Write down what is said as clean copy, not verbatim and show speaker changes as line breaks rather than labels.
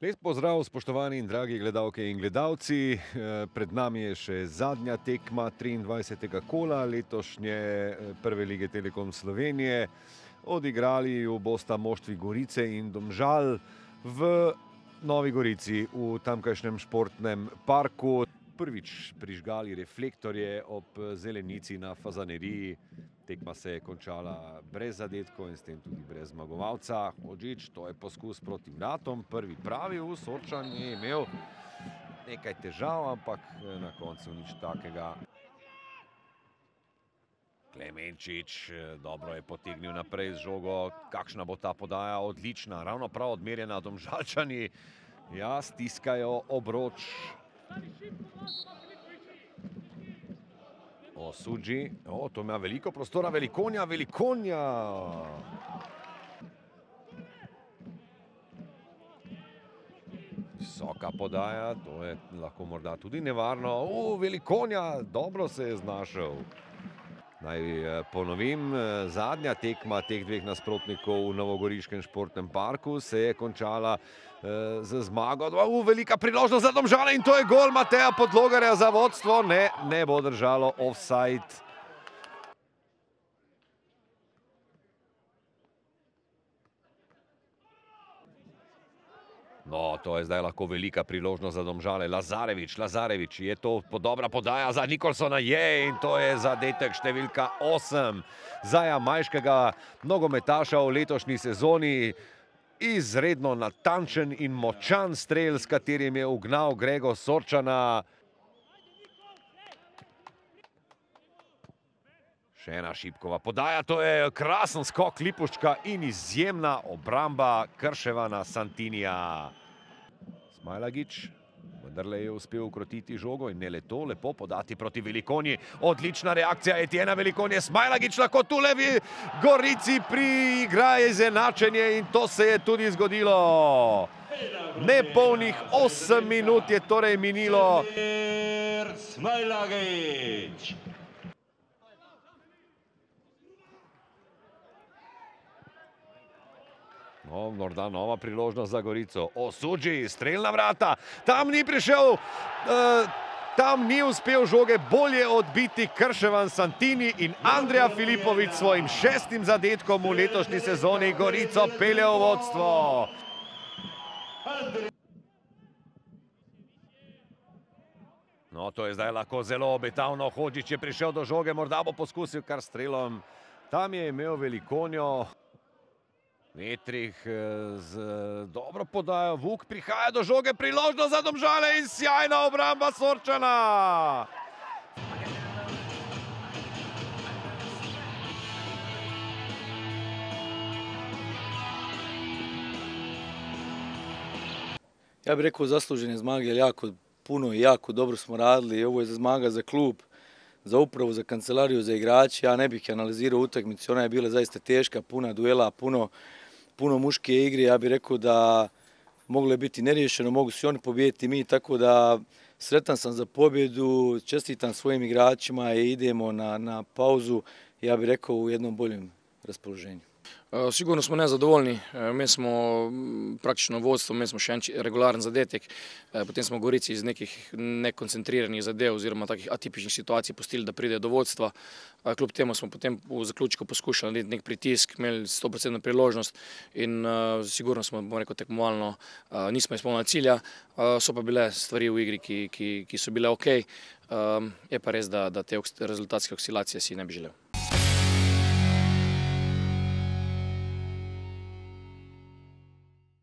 Lep pozdrav, spoštovani in dragi gledalke in gledalci. Pred nami je še zadnja tekma 23. kola letošnje Prve lige Telekom Slovenije. Odigrali jo bosta moštvi Gorice in Domžal v Novi Gorici v tamkajšnjem športnem parku. Prvič prižgali reflektorje ob zelenici na Fazaneriji. Tekma se je končala brez zadetkov in s tem tudi brez zmagovalca. Hodžić, to je poskus proti vratom, prvi pravi v Sorčan je imel nekaj težav, ampak na koncu nič takega. Klemenčič dobro je potegnil naprej z žogo. Kakšna bo ta podaja? Odlična, ravno prav odmerjena. Domžalčani stiskajo obroč. Osuđi, to ima veliko prostora, Velikonja. Visoka podaja, to je lahko morda tudi nevarno. Velikonja, dobro se je znašel. Naj ponovim, zadnja tekma teh dveh nasprotnikov v Novogoriškem športnem parku se je končala z zmago. Velika priložnost za Domžale in to je gol Mateja Podlogarja za vodstvo. Ne bo držalo offside. No, to je zdaj lahko velika priložnost za Domžale. Lazarevič, je to dobra podaja za Nikolsona, in to je zadetek številka 8 za jamajškega nogometaša v letošnji sezoni. Izredno natančen in močan strel, s katerim je ugnal Grego Sorčana. Še ena Šipkova podaja, to je krasen skok Lipuščka in izjemna obramba Krševana Santinija. Smajlagić vendarle je uspel ukrotiti žogo in ne le to, lepo podati proti Velikonji. Odlična reakcija Etiena Velikonje. Smajlagić lahko tule v Gorici priigra izenačenje in to se je tudi zgodilo. Nepolnih 8 minut je torej minilo. Smajlagić. Morda nova priložnost za Gorico. Osuđi, strelna vrata. Tam ni prišel, tam ni uspel žoge bolje odbiti Krševan Santini in Andreja Filipović svojim 6. zadetkom v letošnji sezoni Gorico pelje v vodstvo. No, to je zdaj lahko zelo obetavno. Hodžić je prišel do žoge, morda bo poskusil kar strelom. Tam je imel Velikonjo. Metrih z dobro podajo. Vuk prihaja do žoge, priložnost za Domžale in sjajna obramba Sorčana.
Ja bih rekao zaslužene zmage, jer jako puno i jako dobro smo radili. Ovo je zmaga za klub, za upravu, za kancelariju, za igrače. Ja ne bih analizirao utakmicu, ona je bila zaista teška, puna duela, puno muške igre. Ja bih rekao da moglo je biti neriješeno, mogu se oni pobijediti mi, tako da sretan sam za pobjedu, čestitam svojim igračima i idemo na pauzu, ja bih rekao u jednom boljem raspoloženju.
Sigurno smo nezadovoljni, mi smo praktično vodstvo, mi smo še en regularen zadetek, potem smo Gorici iz nekih nekoncentriranih zadev oziroma takih atipičnih situacij pustili, da pride do vodstva. Kljub temu smo potem v zaključku poskušali narediti nek pritisk, imeli 100% priložnost in sigurno smo, bom rekel, tekmovalno nismo izpolnili cilja, so pa bile stvari v igri, ki so bile okej. Je pa res, da te rezultatske oscilacije si ne bi želel.